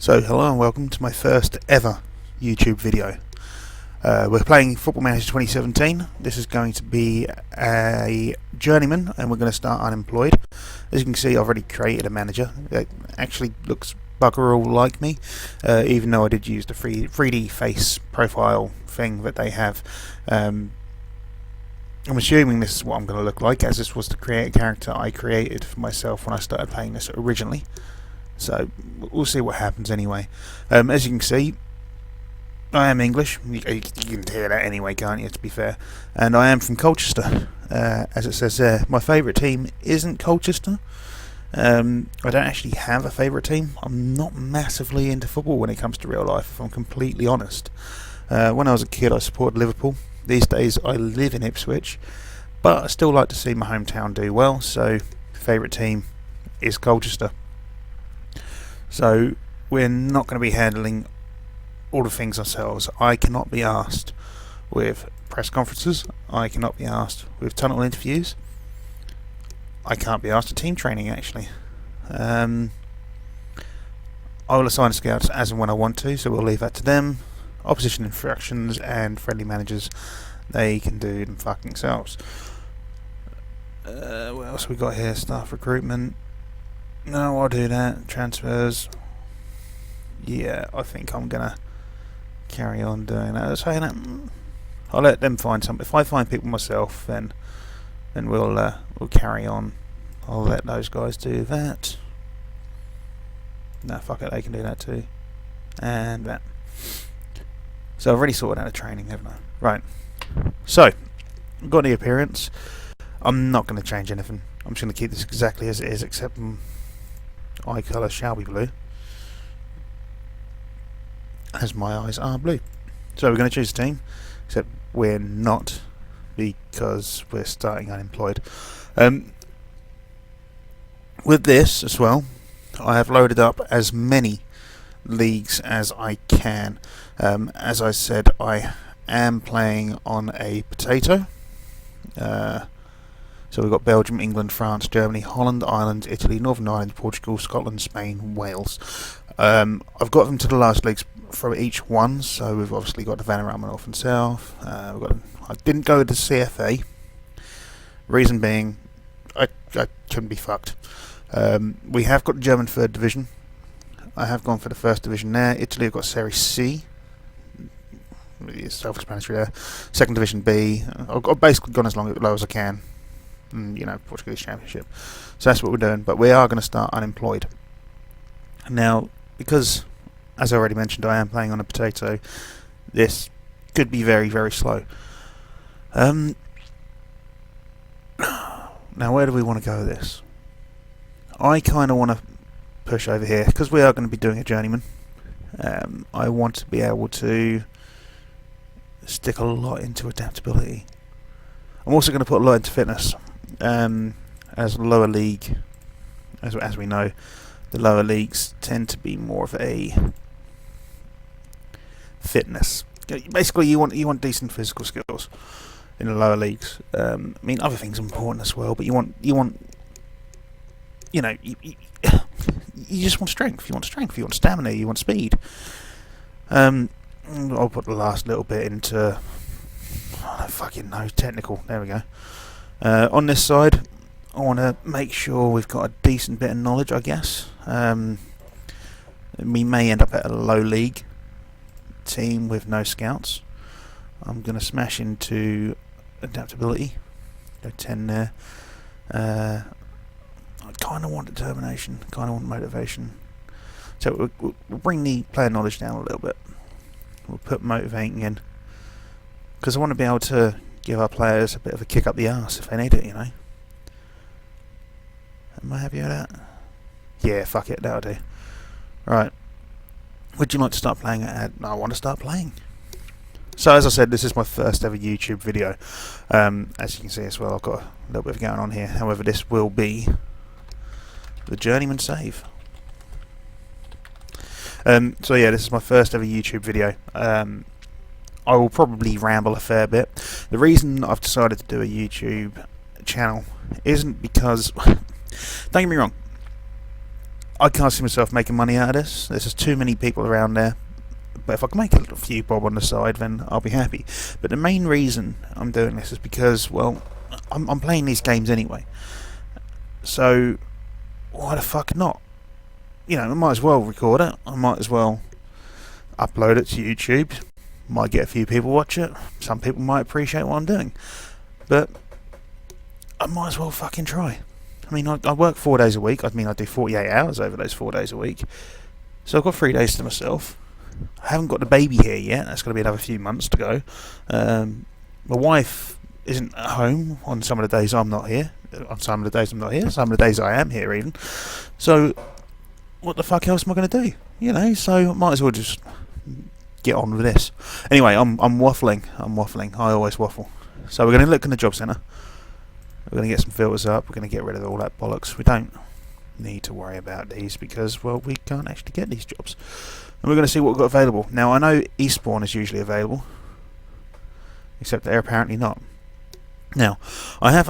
So hello and welcome to my first ever YouTube video. We're playing Football Manager 2017. This is going to be a journeyman and we're going to start Unemployed. As you can see, I've already created a manager. It actually looks bugger all like me, even though I did use the 3D face profile thing that they have. I'm assuming this is what I'm going to look like, as this was the character I created for myself when I started playing this originally. So we'll see what happens anyway. As you can see, I am English. You can hear that anyway, can't you, to be fair. And I am from Colchester, as it says there. My favourite team isn't Colchester. I don't actually have a favourite team. I'm not massively into football when it comes to real life, if I'm completely honest. When I was a kid, I supported Liverpool. These days, I live in Ipswich. But I still like to see my hometown do well, so favourite team is Colchester. So we're not going to be handling all the things ourselves. I cannot be asked with press conferences. I cannot be asked with tunnel interviews. I can't be asked at team training, actually. I will assign scouts as and when I want to, so we'll leave that to them. Opposition instructions and friendly managers, they can do them fucking selves. What else we got here? Staff recruitment. No, I'll do that. Transfers. Yeah, I think I'm gonna carry on doing that. Saying that, I'll let them find something. If I find people myself, then we'll carry on. I'll let those guys do that. No, fuck it, they can do that too. And that. So I've already sorted out the training, haven't I? Right. So, I've got the appearance. I'm not going to change anything. I'm just going to keep this exactly as it is, except eye colour shall be blue, as my eyes are blue. So we're going to choose a team, except we're not, because we're starting Unemployed. With this as well, I have loaded up as many leagues as I can. As I said, I am playing on a potato. So we've got Belgium, England, France, Germany, Holland, Ireland, Italy, Northern Ireland, Portugal, Scotland, Spain, Wales. I've got them to the last leagues for each one, so we've obviously got the Vanarama North and South. I didn't go to CFA. Reason being, I couldn't be fucked. We have got the German 3rd Division. I have gone for the 1st Division there. Italy have got Serie C. Self-explanatory there. 2nd Division B. I've basically gone as low as I can. You know, Portuguese Championship. So that's what we're doing. But we are going to start Unemployed. Now, because, as I already mentioned, I am playing on a potato, this could be very, very slow. Now, where do we want to go with this? I kind of want to push over here, because we are going to be doing a journeyman. I want to be able to stick a lot into adaptability. I'm also going to put a lot into fitness. As lower league, as we know, the lower leagues tend to be more of a fitness. Basically, you want decent physical skills in the lower leagues. I mean, other things are important as well, but you want you just want strength. You want strength. You want stamina. You want speed. I'll put the last little bit into technical. There we go. On this side, I want to make sure we've got a decent bit of knowledge, I guess. We may end up at a low league team with no scouts. I'm going to smash into adaptability. Go 10 there. I kind of want determination, kind of want motivation. So we'll bring the player knowledge down a little bit. We'll put motivating in, because I want to be able to give our players a bit of a kick up the arse if they need it, you know. Am I happy with that? Yeah, fuck it, that'll do. Right. Would you like to start playing at? I want to start playing. So as I said, this is my first ever YouTube video. As you can see as well, I've got a little bit of going on here. However, this will be the Journeyman save. So yeah, this is my first ever YouTube video. I will probably ramble a fair bit. The reason I've decided to do a YouTube channel isn't because, don't get me wrong, I can't see myself making money out of this. There's just too many people around there. But if I can make a little few bob on the side, then I'll be happy. But the main reason I'm doing this is because, well, I'm playing these games anyway. So why the fuck not? You know, I might as well record it. I might as well upload it to YouTube. Might get a few people watch it. Some people might appreciate what I'm doing. But I might as well fucking try. I mean, I work 4 days a week. I mean, I do 48 hours over those 4 days a week. So I've got 3 days to myself. I haven't got the baby here yet. That's going to be another few months to go. My wife isn't at home on some of the days I'm not here. On some of the days I'm not here. Some of the days I am here even. So what the fuck else am I going to do? You know, so I might as well just get on with this. Anyway, I'm waffling. I always waffle. So we're going to look in the job centre. We're going to get some filters up. We're going to get rid of all that bollocks. We don't need to worry about these because, well, we can't actually get these jobs. And we're going to see what we've got available. Now, I know Eastbourne is usually available, except they're apparently not. Now, I have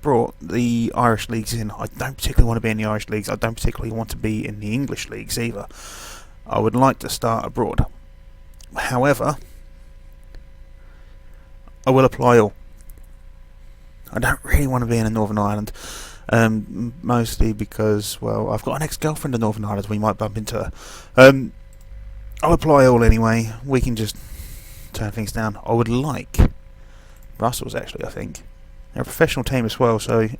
brought the Irish leagues in. I don't particularly want to be in the Irish leagues. I don't particularly want to be in the English leagues either. I would like to start abroad. However, I will apply all. I don't really want to be in Northern Ireland, mostly because, well, I've got an ex-girlfriend in Northern Ireland. We might bump into her. I'll apply all anyway. We can just turn things down. I would like Brussels, actually, I think. They're a professional team as well, so you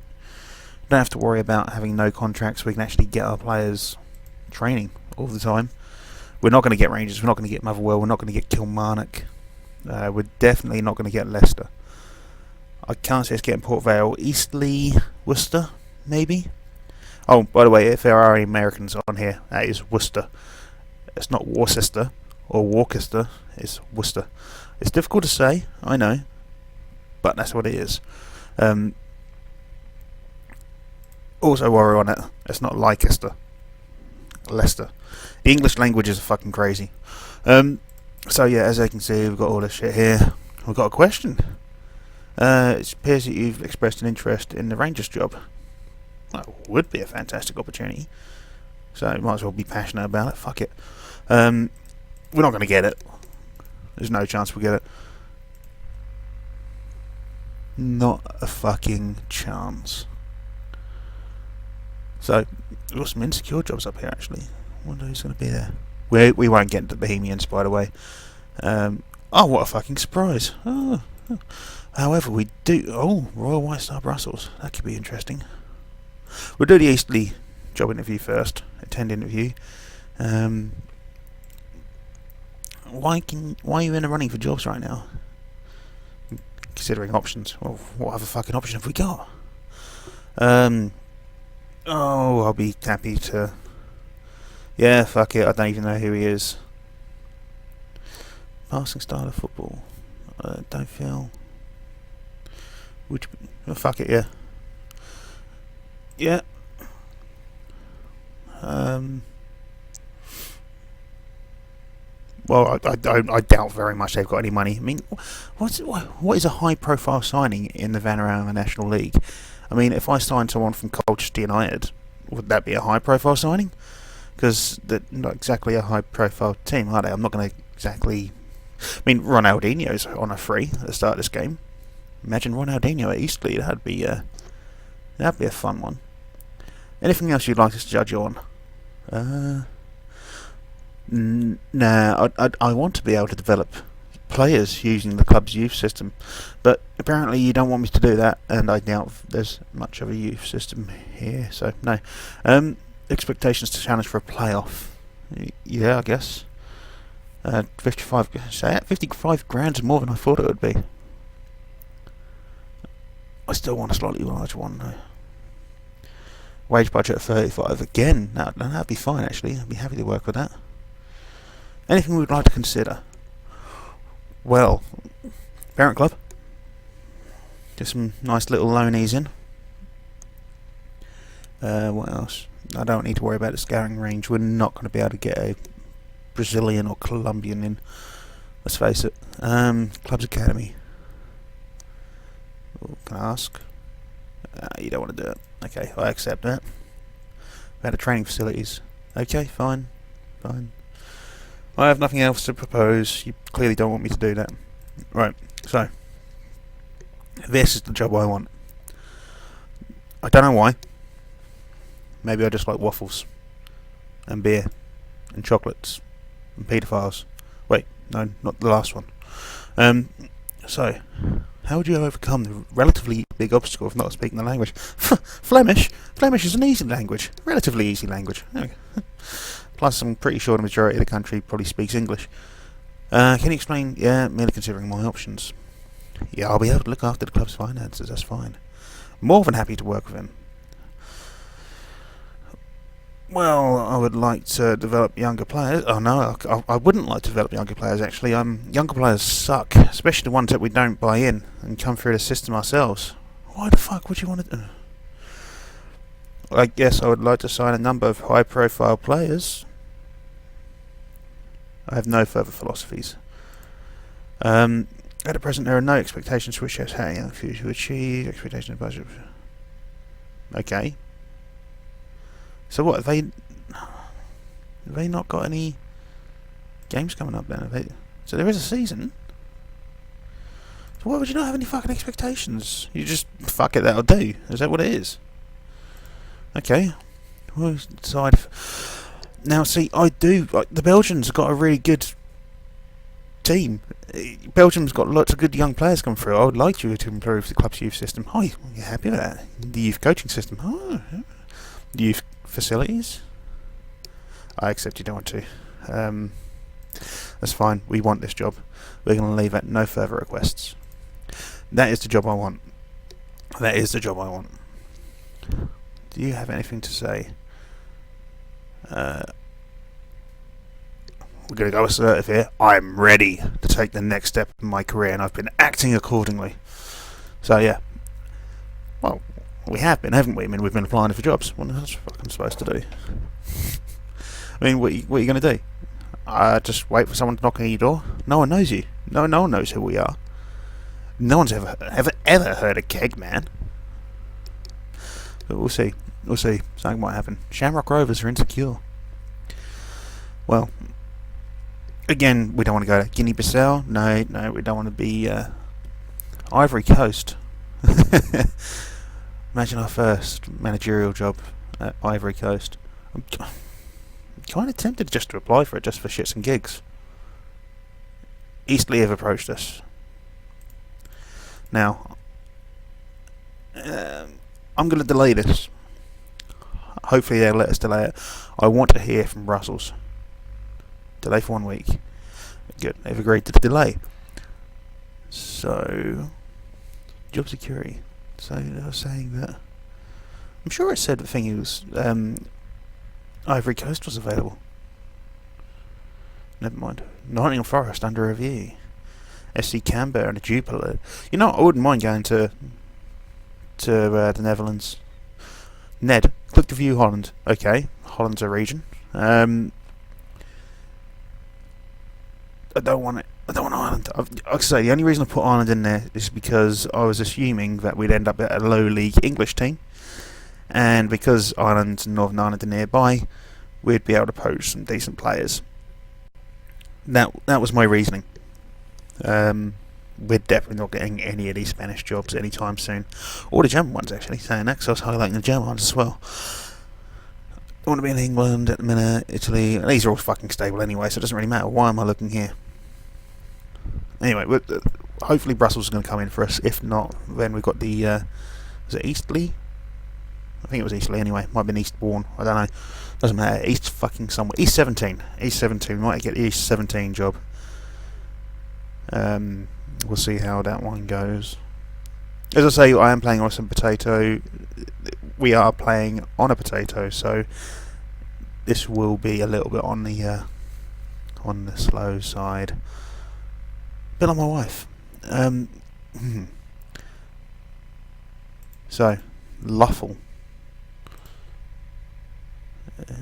don't have to worry about having no contracts. We can actually get our players training all the time. We're not going to get Rangers. We're not going to get Motherwell. We're not going to get Kilmarnock. We're definitely not going to get Leicester. I can't see us getting Port Vale. Eastleigh, Worcester, maybe? Oh, by the way, if there are any Americans on here, that is Worcester. It's not Worcester or Worcester, it's Worcester. It's difficult to say, I know, but that's what it is. Also, while we're on it, it's not Leicester. Leicester. The English language is fucking crazy. So yeah, as you can see, we've got all this shit here. We've got a question. It appears that you've expressed an interest in the Rangers job. Well, it would be a fantastic opportunity. So you might as well be passionate about it. Fuck it. We're not going to get it. There's no chance we'll get it. Not a fucking chance. So, we've got some insecure jobs up here, actually. I wonder who's going to be there. We won't get into the Bohemians, by the way. Oh, what a fucking surprise. Oh. However, we do... Oh, Royal White Star Brussels. That could be interesting. We'll do the Eastleigh job interview first. Attend interview. Why are you in the running for jobs right now? Considering options. Well, what other fucking option have we got? Oh, I'll be happy to... Yeah, fuck it. I don't even know who he is. Passing style of football. I don't feel... Oh, fuck it, yeah. Yeah. Well, I doubt very much they've got any money. I mean, what is a high-profile signing in the Vanarama National League? I mean, if I signed someone from Colchester United, would that be a high-profile signing? Because they're not exactly a high-profile team, are they? I'm not going to exactly... I mean, Ronaldinho's on a free at the start of this game. Imagine Ronaldinho at Eastleigh. That'd be a fun one. Anything else you'd like us to judge on? Nah, I want to be able to develop players using the club's youth system, but apparently you don't want me to do that, and I doubt there's much of a youth system here, so no. Expectations to challenge for a playoff. Yeah, I guess. 55 grand is more than I thought it would be. I still want a slightly larger one though. Wage budget of 35 again. That'd be fine actually. I'd be happy to work with that. Anything we'd like to consider? Well, parent club. Get some nice little loanies in. What else? I don't need to worry about the scouting range. We're not going to be able to get a Brazilian or Colombian in. Let's face it. Clubs Academy. Ooh, can I ask? You don't want to do it. Okay, I accept that. better training facilities. Okay, fine. I have nothing else to propose. You clearly don't want me to do that. Right, so this is the job I want. I don't know why. Maybe I just like waffles and beer and chocolates and paedophiles. Wait, no, not the last one. So, how would you overcome the relatively big obstacle of not speaking the language? Flemish? Flemish is an easy language. Relatively easy language. Okay. Plus, I'm pretty sure the majority of the country probably speaks English. Can you explain? Yeah, merely considering my options. Yeah, I'll be able to look after the club's finances, that's fine. More than happy to work with him. Well, I would like to develop younger players. Oh no, I wouldn't like to develop younger players actually. Younger players suck, especially the ones that we don't buy in and come through the system ourselves. Why the fuck would you want to... I guess I would like to sign a number of high-profile players. I have no further philosophies. At the present, there are no expectations which has how young few to achieve. Expectations of budget. Okay. So what, have they not got any games coming up then? So there is a season? So why would you not have any fucking expectations? You just, fuck it, that'll do. Is that what it is? Okay. We'll decide. Now see, the Belgians have got a really good team. Belgium's got lots of good young players come through. I would like you to improve the club's youth system. Oh, you're happy with that? The youth coaching system. Oh, the youth facilities. I accept you don't want to. That's fine. We want this job. We're going to leave at no further requests. That is the job I want. That is the job I want. Do you have anything to say? We're going to go assertive here. I'm ready to take the next step in my career, and I've been acting accordingly. So yeah. Well, we have been, haven't we? I mean, we've been applying for jobs. What else am I supposed to do? I mean, what are you going to do? Just wait for someone to knock on your door? No one knows you. No one knows who we are. No one's ever heard of Keg Man. But we'll see. We'll see. Something might happen. Shamrock Rovers are insecure. Well, again, we don't want to go to Guinea-Bissau. No, we don't want to be Ivory Coast. Imagine our first managerial job at Ivory Coast. I'm kind of tempted just to apply for it, just for shits and gigs. Eastleigh have approached us. Now, I'm going to delay this. Hopefully they'll let us delay it. I want to hear from Brussels. Delay for 1 week. Good, they've agreed to the delay. So, job security. So they were saying that... I'm sure it said the thing was... Ivory Coast was available. Never mind. Nottingham Forest under review. SC Canberra and a Jupiler. You know, I wouldn't mind going to the Netherlands. Ned, click to view Holland. Okay, Holland's a region. I don't want it. I don't want Ireland. Like I say, the only reason I put Ireland in there is because I was assuming that we'd end up at a low league English team, and because Ireland and Northern Ireland are nearby, we'd be able to poach some decent players. That was my reasoning. We're definitely not getting any of these Spanish jobs anytime soon, or the German ones actually. Saying that, because I was highlighting the German ones as well. I want to be in England at the minute, Italy. These are all fucking stable anyway, so it doesn't really matter. Why am I looking here? Anyway, hopefully Brussels is going to come in for us. If not, then we've got the... was it Eastleigh? I think it was Eastleigh anyway. Might have been Eastbourne. I don't know. Doesn't matter. East fucking somewhere. East 17. East 17. We might get the East 17 job. We'll see how that one goes. As I say, I am playing on some potato. We are playing on a potato, so this will be a little bit on the slow side. Bit on my wife. So, Luffle.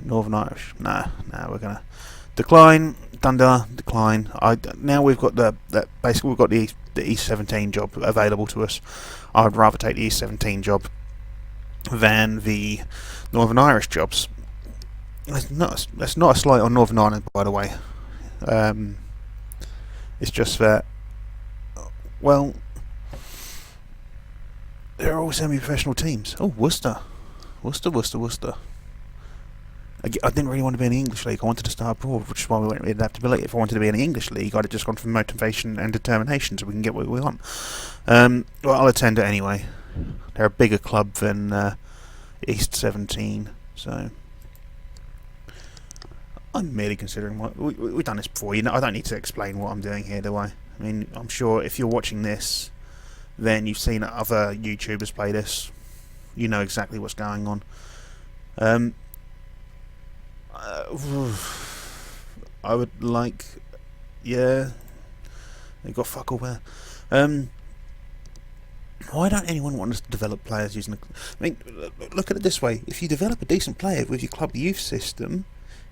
Northern Irish. Nah, we're gonna decline. Dunder, decline. Now we've got basically we've got the East 17 job available to us. I would rather take the East 17 job than the Northern Irish jobs. that's not a slight on Northern Ireland, by the way. It's just that, well, they're all semi-professional teams. Oh, Worcester. I didn't really want to be in the English league. I wanted to start abroad, which is why we went with adaptability. If I wanted to be in the English league, I'd have just gone for motivation and determination, so we can get what we want. Well, I'll attend it anyway. They're a bigger club than East 17, so I'm merely considering what we've done this before. I don't need to explain what I'm doing here, do I? I mean, I'm sure if you're watching this, then you've seen other YouTubers play this. You know exactly what's going on. I would like, yeah, they got fuck all there. Why don't anyone want us to develop players using? I mean, look at it this way: if you develop a decent player with your club youth system,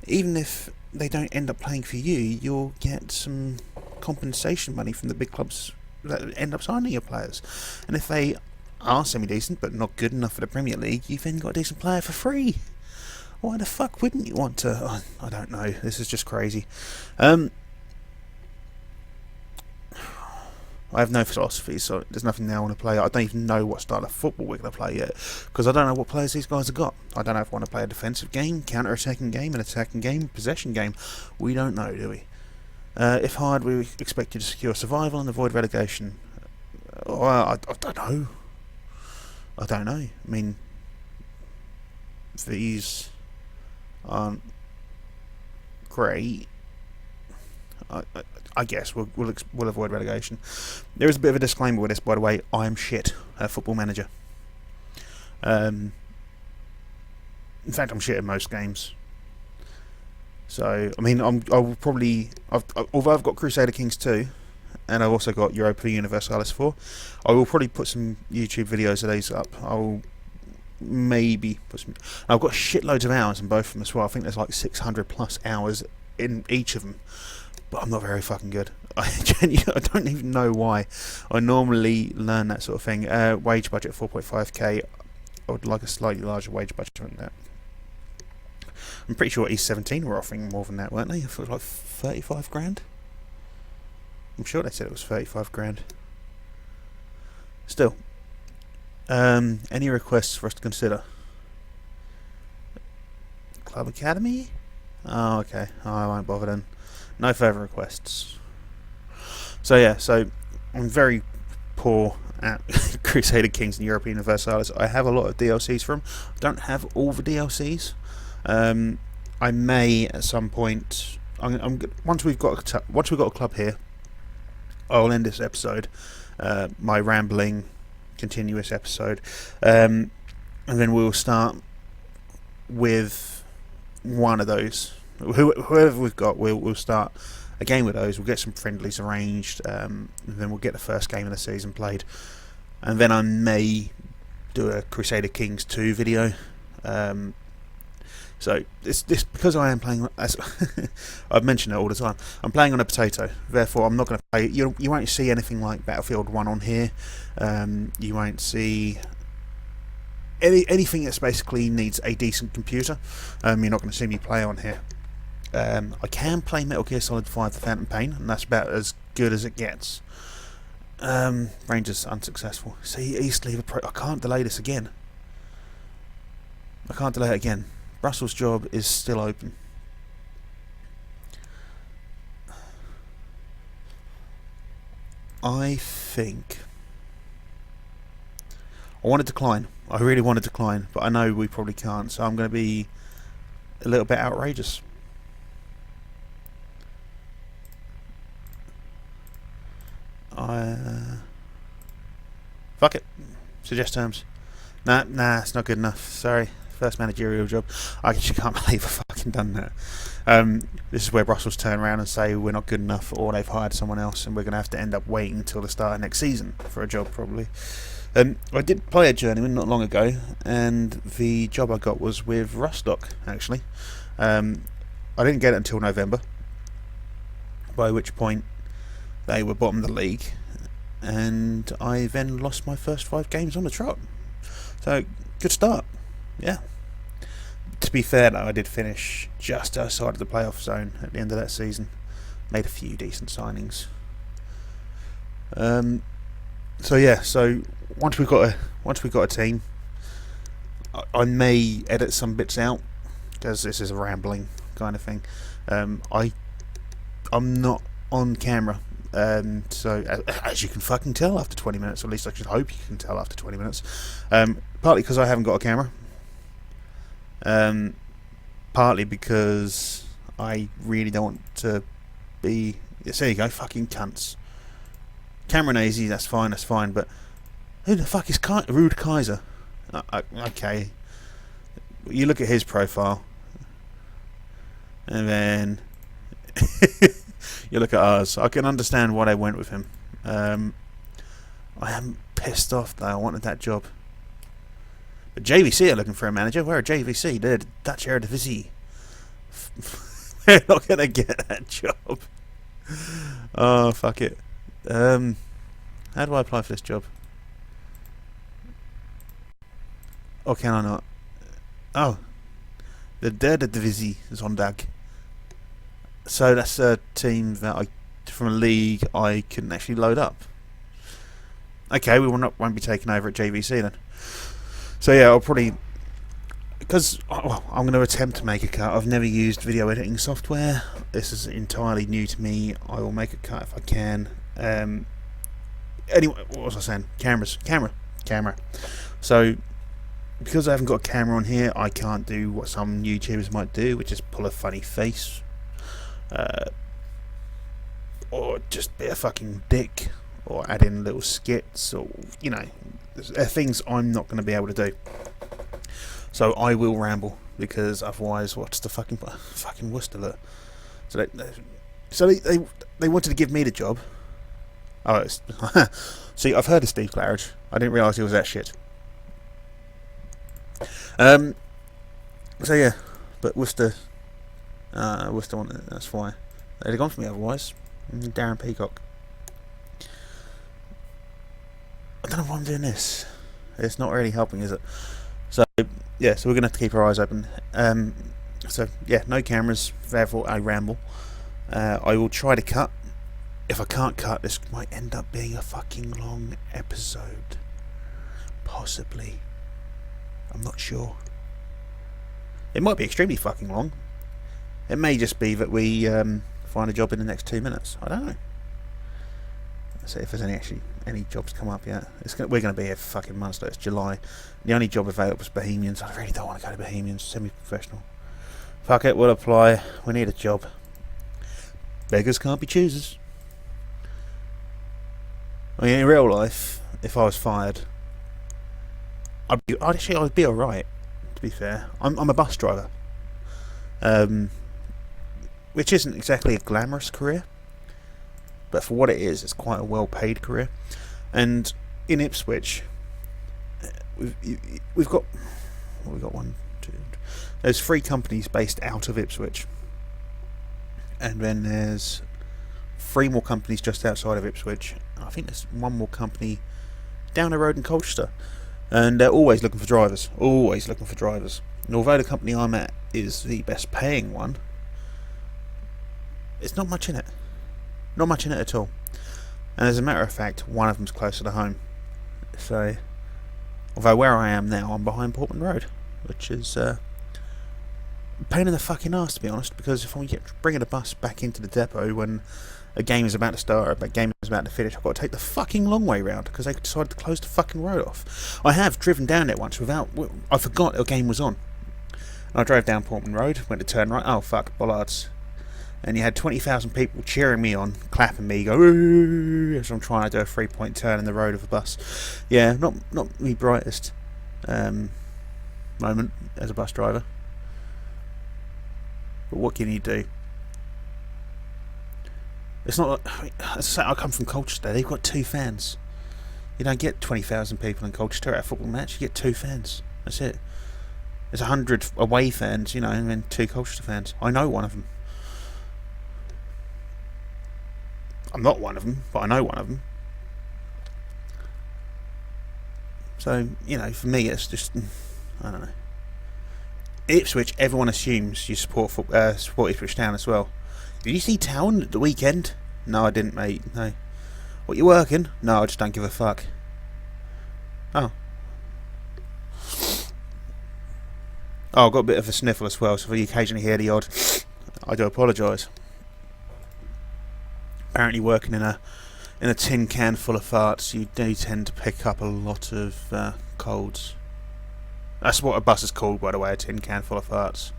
even if they don't end up playing for you, you'll get some compensation money from the big clubs that end up signing your players. And if they are semi-decent but not good enough for the Premier League, you've then got a decent player for free. Why the fuck wouldn't you want to? Oh, I don't know. This is just crazy. I have no philosophy, so there's nothing now I want to play. I don't even know what style of football we're going to play yet, because I don't know what players these guys have got. I don't know if I want to play a defensive game, counter-attacking game, an attacking game, possession game. We don't know, do we? If hard, we expect you to secure survival and avoid relegation. Well, I don't know. I don't know. I mean, these aren't great. I guess we'll avoid relegation. There is a bit of a disclaimer with this, by the way. I am shit at Football Manager. In fact, I'm shit at most games. So, I mean, although I've got Crusader Kings 2, and I've also got Europa Universalis 4, I will probably put some YouTube videos of these up. I'll maybe put some. I've got shitloads of hours in both of them as well. I think there's like 600 plus hours in each of them. But I'm not very fucking good. I don't even know why. I normally learn that sort of thing. Wage budget 4.5k. I would like a slightly larger wage budget than that. I'm pretty sure East 17 were offering more than that, weren't they? I thought it was like 35 grand. I'm sure they said it was 35 grand. Still. Any requests for us to consider? Club Academy? Oh, okay. Oh, I won't bother then. No further requests. So yeah, I'm very poor at Crusader Kings and European Universalis. I have a lot of DLCs from. I don't have all the DLCs. I may at some point. Once we've got a club here, I'll end this episode, my rambling, continuous episode, and then we'll start with one of those. Whoever we've got, we'll start a game with those. We'll get some friendlies arranged, and then we'll get the first game of the season played, and then I may do a Crusader Kings 2 video. So this because I am playing, as I've mentioned it all the time, I'm playing on a potato. Therefore, I'm not going to play. You won't see anything like Battlefield 1 on here. You won't see anything that basically needs a decent computer. You're not going to see me play on here. I can play Metal Gear Solid 5: The Phantom Pain, and that's about as good as it gets. Rangers unsuccessful. See, East Lever Pro. I can't delay this again. I can't delay it again. Brussels' job is still open. I think I want to decline. I really want to decline, but I know we probably can't, so I'm going to be a little bit outrageous. Fuck it. Suggest terms. Nah, it's not good enough. Sorry. First managerial job. I actually can't believe I've fucking done that. This is where Brussels turn around and say we're not good enough, or they've hired someone else, and we're going to have to end up waiting until the start of next season for a job, probably. I did play a Journeyman not long ago, and the job I got was with Rostock, actually. I didn't get it until November, by which point they were bottom of the league, and I then lost my first 5 games on the trot. So, good start. Yeah. To be fair though, I did finish just outside of the playoff zone at the end of that season. Made a few decent signings. So yeah, so once we've got a team, I may edit some bits out because this is a rambling kind of thing. I'm not on camera, so as you can fucking tell after 20 minutes, or at least I should hope you can tell after 20 minutes. Partly because I haven't got a camera. Partly because I really don't want to be. There you go, fucking cunts. Cameron Easy, that's fine, but who the fuck is Rude Kaiser? Okay, you look at his profile, and then you look at ours. I can understand why they went with him. I am pissed off though. I wanted that job. But JVC are looking for a manager. Where are JVC? They're Dutch Eredivisie. They're not going to get that job. Oh, fuck it. How do I apply for this job? Or can I not? Oh. The derde divisie Zondag. So that's a team that from a league I couldn't actually load up. Okay, we won't be taken over at JVC then. So yeah, I'll probably, because I'm going to attempt to make a cut. I've never used video editing software. This is entirely new to me. I will make a cut if I can. Anyway, what was I saying? Camera. So because I haven't got a camera on here, I can't do what some YouTubers might do, which is pull a funny face, or just be a fucking dick, or add in little skits, or things I'm not going to be able to do. So I will ramble, because otherwise, what's the fucking Worcester look? So they wanted to give me the job. Oh, see, I've heard of Steve Claridge. I didn't realise he was that shit. So yeah, but Worcester wanted it. That's why they'd have gone for me otherwise. Darren Peacock. I don't know why I'm doing this. It's not really helping, is it? So yeah, so we're gonna have to keep our eyes open. So yeah, no cameras. Therefore, I ramble. I will try to cut. If I can't cut, this might end up being a fucking long episode. Possibly. I'm not sure. It might be extremely fucking long. It may just be that we find a job in the next 2 minutes. I don't know. Let's see if there's any jobs come up yet. We're going to be here for fucking months though. It's July. The only job available is Bohemians. I really don't want to go to Bohemians. Semi-professional. Fuck it, we'll apply. We need a job. Beggars can't be choosers. I mean, in real life, if I was fired, I'd be alright, to be fair. I'm a bus driver. Which isn't exactly a glamorous career, but for what it is, it's quite a well-paid career. And in Ipswich, we've got one, two. There's 3 companies based out of Ipswich, and then there's 3 more companies just outside of Ipswich. I think there's 1 more company down the road in Colchester, and they're always looking for drivers. And although the company I'm at is the best paying one, it's not much in it. Not much in it at all. And as a matter of fact, one of them's closer to home. So, although where I am now, I'm behind Portman Road, which is a pain in the fucking arse, to be honest, because if I get bringing a bus back into the depot when a game is about to start, or a game is about to finish, I've got to take the fucking long way round because they decided to close the fucking road off. I have driven down it once I forgot a game was on. And I drove down Portman Road, went to turn right, oh fuck, bollards. And you had 20,000 people cheering me on, clapping me, go, ooh, as I'm trying to do a 3-point turn in the road of a bus. Yeah, not the brightest moment as a bus driver. But what can you do? It's not like, as I say, I come from Colchester. They've got 2 fans. You don't get 20,000 people in Colchester at a football match. You get 2 fans. That's it. There's 100 away fans, and then 2 Colchester fans. I know one of them. I'm not one of them, but I know one of them. So, for me, it's just, I don't know. Ipswich, everyone assumes you support Ipswich Town as well. Did you see Town at the weekend? No, I didn't, mate. No. What, you working? No, I just don't give a fuck. Oh. Oh, I've got a bit of a sniffle as well, so if you occasionally hear the odd, I do apologise. Apparently working in a tin can full of farts, you do tend to pick up a lot of colds. That's what a bus is called, by the way, a tin can full of farts.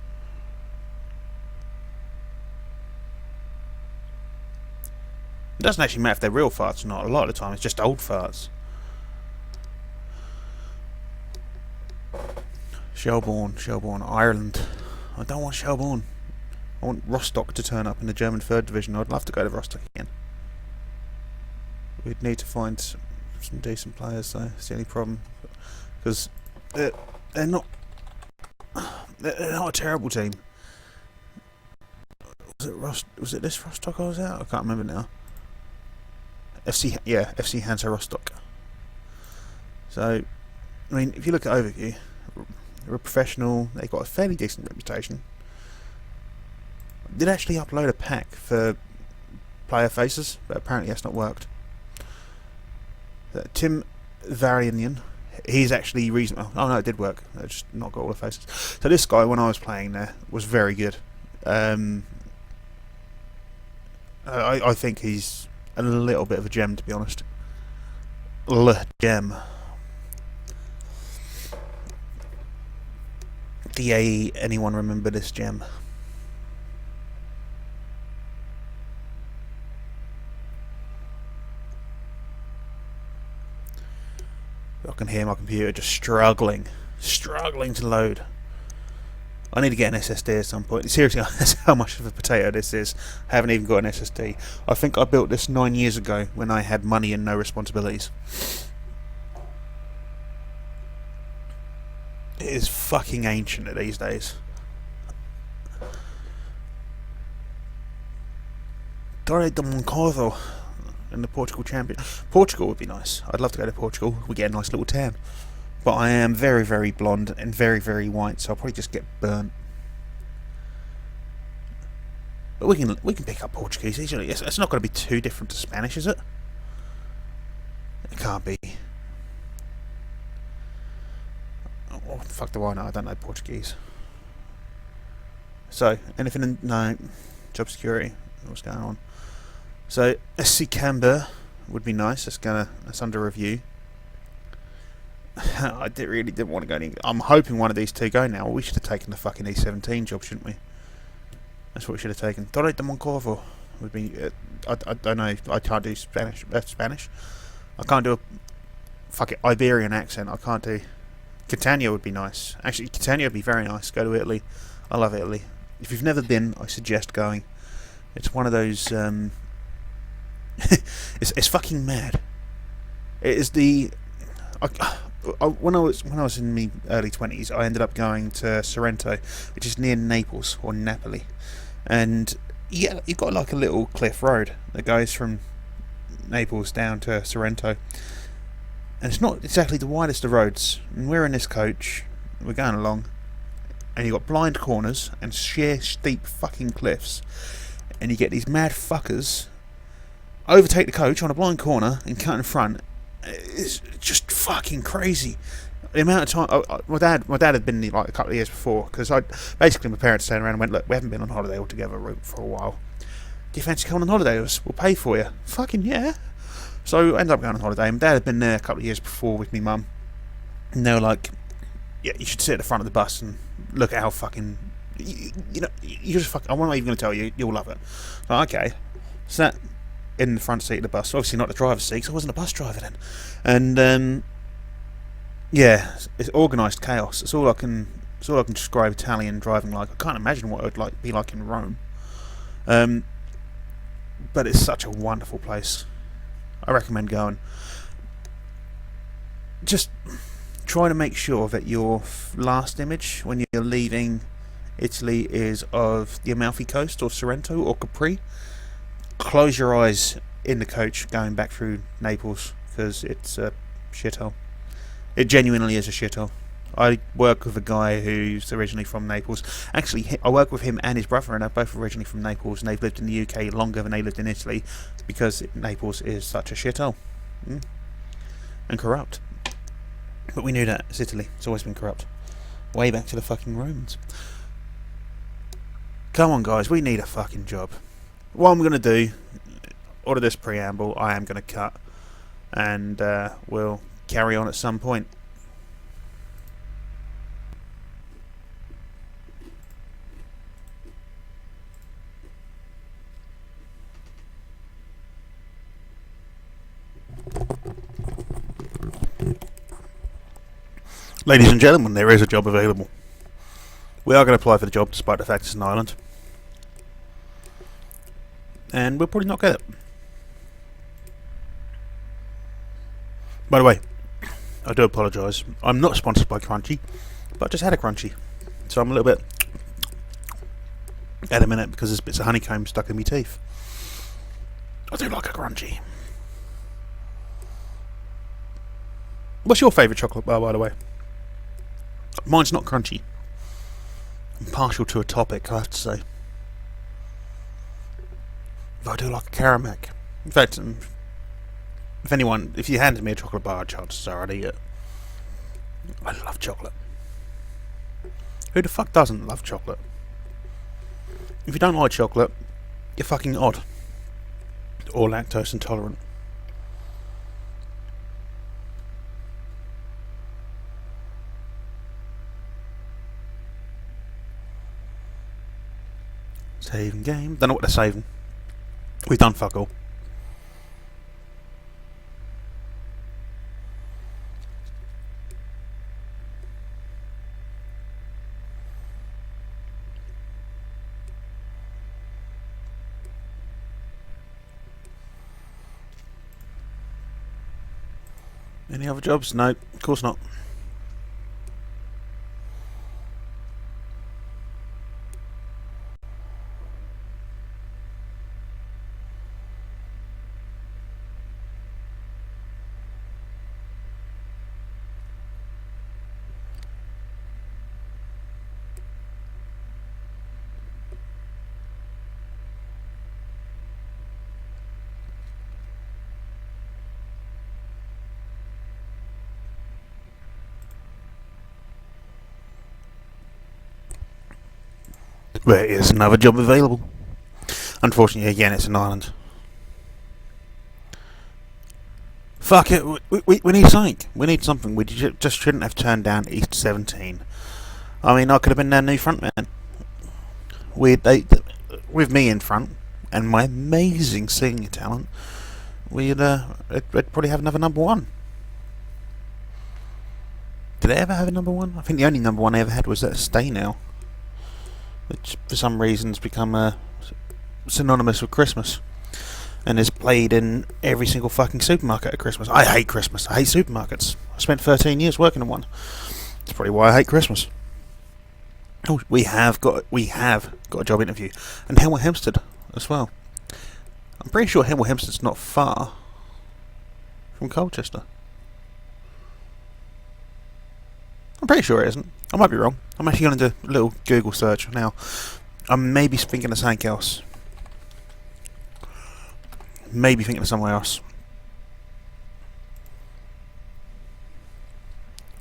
It doesn't actually matter if they're real farts or not. A lot of the time it's just old farts. Shelbourne, Ireland. I don't want Shelbourne. I want Rostock to turn up in the German 3rd Division. I'd love to go to Rostock again. We'd need to find some decent players though. It's the only problem. Because they're not a terrible team. Was it this Rostock I was at? I can't remember now. FC Hansa Rostock. So, I mean, if you look at overview, they're a professional. They've got a fairly decent reputation. Did actually upload a pack for player faces, but apparently that's not worked. Tim Varianian, he's actually reasonable. Oh no, it did work. I just not got all the faces. So this guy, when I was playing there, was very good. I think he's a little bit of a gem, to be honest. Gem. DAE, anyone remember this gem? I can hear my computer just struggling to load. I need to get an SSD at some point. Seriously, that's how much of a potato this is. I haven't even got an SSD. I think I built this 9 years ago when I had money and no responsibilities. It is fucking ancient these days. Torre de Moncorvo in the Portugal champion. Portugal would be nice. I'd love to go to Portugal. We get a nice little town. But I am very, very blonde and very, very white, so I'll probably just get burnt. But we can pick up Portuguese easily. It's not going to be too different to Spanish, is it? It can't be. Oh, what the fuck do I know? I don't know Portuguese. So, anything in... No. Job security. What's going on? So, SC Canberra would be nice. That's under review. I really didn't want to go any... I'm hoping one of these two go now. We should have taken the fucking E17 job, shouldn't we? That's what we should have taken. Torre de Moncorvo would be... I don't know. I can't do Spanish. I can't do a... Fuck it. Iberian accent. I can't do... Catania would be nice. Actually, Catania would be very nice. Go to Italy. I love Italy. If you've never been, I suggest going. It's one of those... it's fucking mad. It is the... when I was in my early 20s, I ended up going to Sorrento, which is near Naples or Napoli, and you've got like a little cliff road that goes from Naples down to Sorrento, and it's not exactly the widest of roads. And we're in this coach, we're going along, and you've got blind corners and sheer steep fucking cliffs, and you get these mad fuckers overtake the coach on a blind corner and cut in front. It's just fucking crazy. The amount of time my dad had been like a couple of years before, because basically my parents turned around and went, look, we haven't been on holiday all together for a while. Do you fancy coming on holiday with us? We'll pay for you. Fucking yeah. So I ended up going on holiday. My dad had been there a couple of years before with me mum, and they were like, yeah, you should sit at the front of the bus and look at how fucking you just fucking... I'm not even going to tell you. You'll love it. So, okay. Sat in the front seat of the bus, obviously not the driver's seat, because I wasn't a bus driver then, and yeah, it's organised chaos. It's all I can describe Italian driving like. I can't imagine what it would be like in Rome, but it's such a wonderful place. I recommend going. Just try to make sure that your last image when you're leaving Italy is of the Amalfi Coast or Sorrento or Capri. Close your eyes in the coach going back through Naples, because it's a shithole. It genuinely is a shithole. I work with a guy who's originally from Naples. Actually, I work with him and his brother, and they're both originally from Naples, and they've lived in the UK longer than they lived in Italy, because Naples is such a shithole. And corrupt. But we knew that. It's Italy. It's always been corrupt. Way back to the fucking Romans. Come on, guys. We need a fucking job. What I'm going to do, all of this preamble, I am going to cut. And we'll carry on at some point. Ladies and gentlemen, there is a job available. We are going to apply for the job despite the fact it's an island. And we'll probably not get it. By the way, I do apologise. I'm not sponsored by Crunchy, but I just had a Crunchy. So I'm a little bit at a minute because there's bits of honeycomb stuck in my teeth. I do like a Crunchy. What's your favourite chocolate bar, by the way? Mine's not crunchy. I'm partial to a topic, I have to say. But I do like a caramel. In fact, if you handed me a chocolate bar, chances are I'd eat it. I love chocolate. Who the fuck doesn't love chocolate? If you don't like chocolate, you're fucking odd. Or lactose intolerant. Saving game. Don't know what they're saving. We've done fuck all. Any other jobs? No, of course not. There is another job available. Unfortunately, again, it's an island. Fuck it, we need something. We need something. We just shouldn't have turned down East 17. I mean, I could have been their new frontman. With me in front, and my amazing singing talent, we'd probably have another number one. Did they ever have a number one? I think the only number one I ever had was that Stay Now, which for some reason has become synonymous with Christmas and is played in every single fucking supermarket at Christmas. I hate Christmas. I hate supermarkets. I spent 13 years working in one. That's probably why I hate Christmas. Oh, we have got a job interview, and Hemel Hempstead as well. I'm pretty sure Hemel Hempstead's not far from Colchester. I'm pretty sure it isn't. I might be wrong. I'm actually going to do a little Google search now. I'm maybe thinking of something else. Maybe thinking of somewhere else.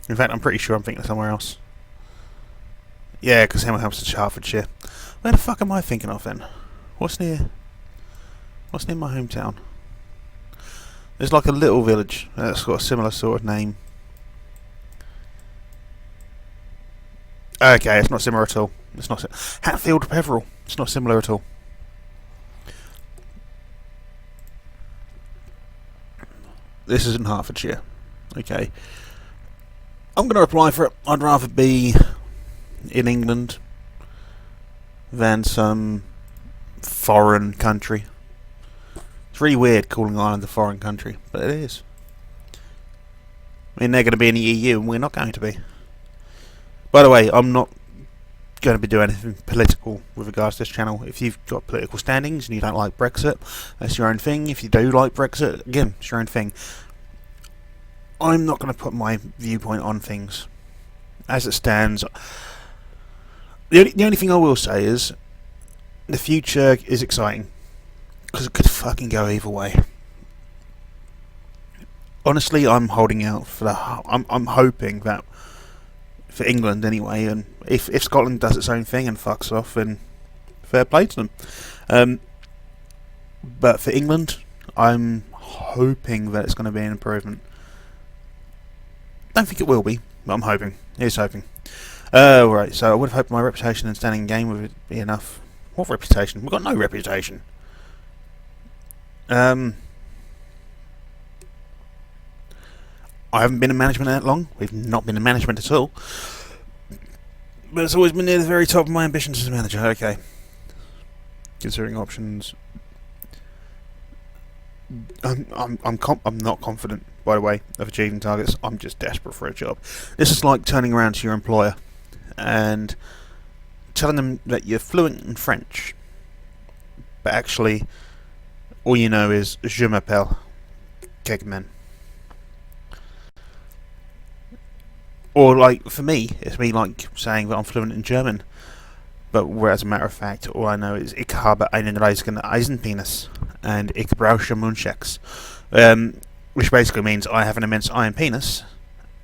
In fact, I'm pretty sure I'm thinking of somewhere else. Yeah, because Hemel Hempstead's Hertfordshire. Where the fuck am I thinking of then? What's near my hometown? There's like a little village that's got a similar sort of name. Okay, it's not similar at all. It's not Hatfield Peveril. It's not similar at all. This isn't Hertfordshire. Okay. I'm going to apply for it. I'd rather be in England than some foreign country. It's really weird calling Ireland a foreign country, but it is. I mean, they're going to be in the EU and we're not going to be. By the way, I'm not going to be doing anything political with regards to this channel. If you've got political standings and you don't like Brexit, that's your own thing. If you do like Brexit, again, it's your own thing. I'm not going to put my viewpoint on things as it stands, the only thing I will say is the future is exciting because it could fucking go either way. Honestly, I'm holding out for I'm hoping that for England anyway, and if Scotland does its own thing and fucks off, then fair play to them. But for England, I'm hoping that it's going to be an improvement. Don't think it will be, but I'm hoping. Here's hoping. Right, so I would have hoped my reputation and standing in game would be enough. What reputation? We've got no reputation. I haven't been in management that long. We've not been in management at all. But it's always been near the very top of my ambitions as a manager. Okay. Considering options. I'm not confident, by the way, of achieving targets. I'm just desperate for a job. This is like turning around to your employer and telling them that you're fluent in French, but actually all you know is Je m'appelle Kegman. Or like for me, it's me like saying that I'm fluent in German, but where as a matter of fact all I know is Ich habe einen riesigen Eisenpenis and ich brauche Mundschutz, which basically means I have an immense iron penis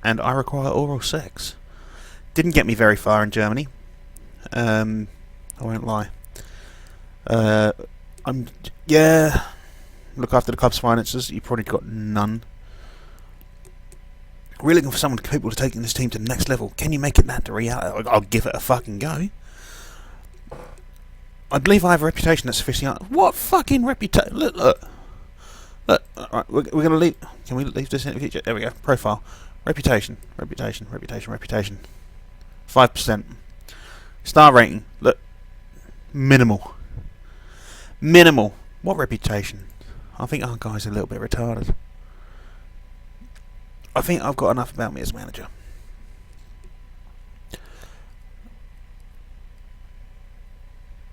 and I require oral sex. Didn't get me very far in Germany. I won't lie. Look after the club's finances. You probably got none. We're looking for someone capable of taking this team to the next level. Can you make it that to reality? I'll give it a fucking go. I believe I have a reputation that's sufficient. What fucking reputation? Look. Right, we're going to leave. Can we leave this in the future? There we go. Profile. Reputation. 5%. Star rating. Look. Minimal. What reputation? I think our guy's a little bit retarded. I think I've got enough about me as manager.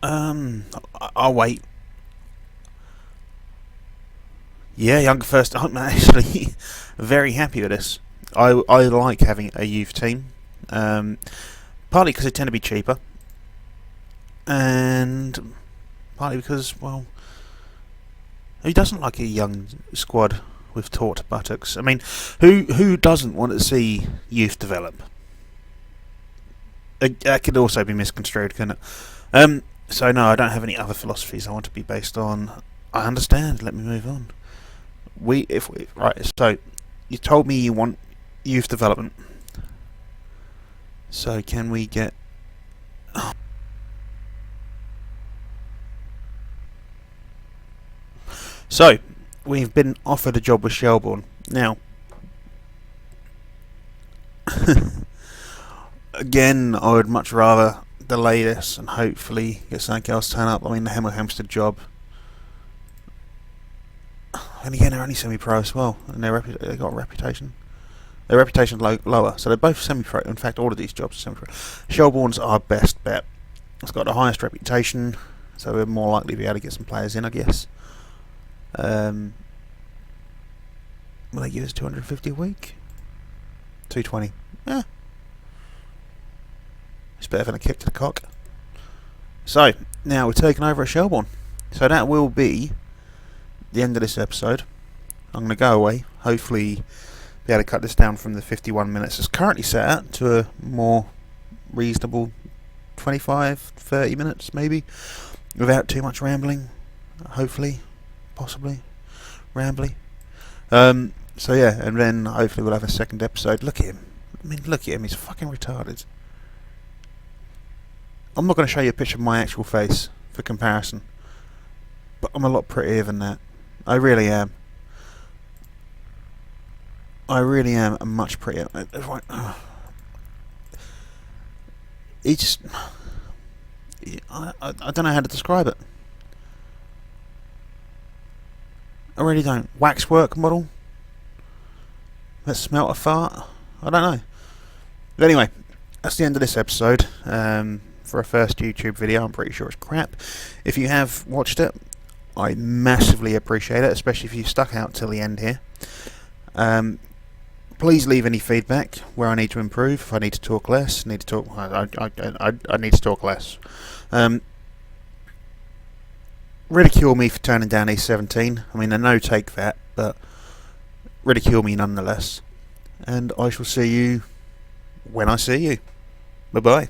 I'll wait. Yeah, younger first. I'm actually very happy with this. I like having a youth team, partly because they tend to be cheaper, and partly because, well, who doesn't like a young squad with taut buttocks? I mean, who doesn't want to see youth develop? That could also be misconstrued, couldn't it? So no, I don't have any other philosophies I want to be based on. I understand. Let me move on. Right. So you told me you want youth development. So can we get? So we've been offered a job with Shelbourne now. Again, I would much rather delay this and hopefully get something else turn up. I mean, the Hemel Hempstead job. And again, they're only semi-pro as well, and they got a reputation. Their reputation lower, so they're both semi-pro. In fact, all of these jobs are semi-pro. Shelbourne's our best bet. It's got the highest reputation, so we're more likely to be able to get some players in, I guess. Will they give us 250 a week? 220. Yeah. It's better than a kick to the cock. So, now we're taking over at Shelbourne. So that will be the end of this episode. I'm going to go away. Hopefully be able to cut this down from the 51 minutes it's currently set at to a more reasonable 25-30 minutes maybe, without too much rambling. Hopefully. Possibly. Rambly. So yeah, and then hopefully we'll have a second episode. Look at him. I mean, look at him. He's fucking retarded. I'm not going to show you a picture of my actual face for comparison, but I'm a lot prettier than that. I really am. I really am much prettier. He just... I don't know how to describe it. I really don't. Waxwork model? That smelt a fart? I don't know. But anyway, that's the end of this episode. For a first YouTube video, I'm pretty sure it's crap. If you have watched it, I massively appreciate it, especially if you stuck out till the end here. Please leave any feedback where I need to improve. If I need to talk less, I need to talk less. Ridicule me for turning down E17. I mean, I know take that, but ridicule me nonetheless. And I shall see you when I see you. Bye bye.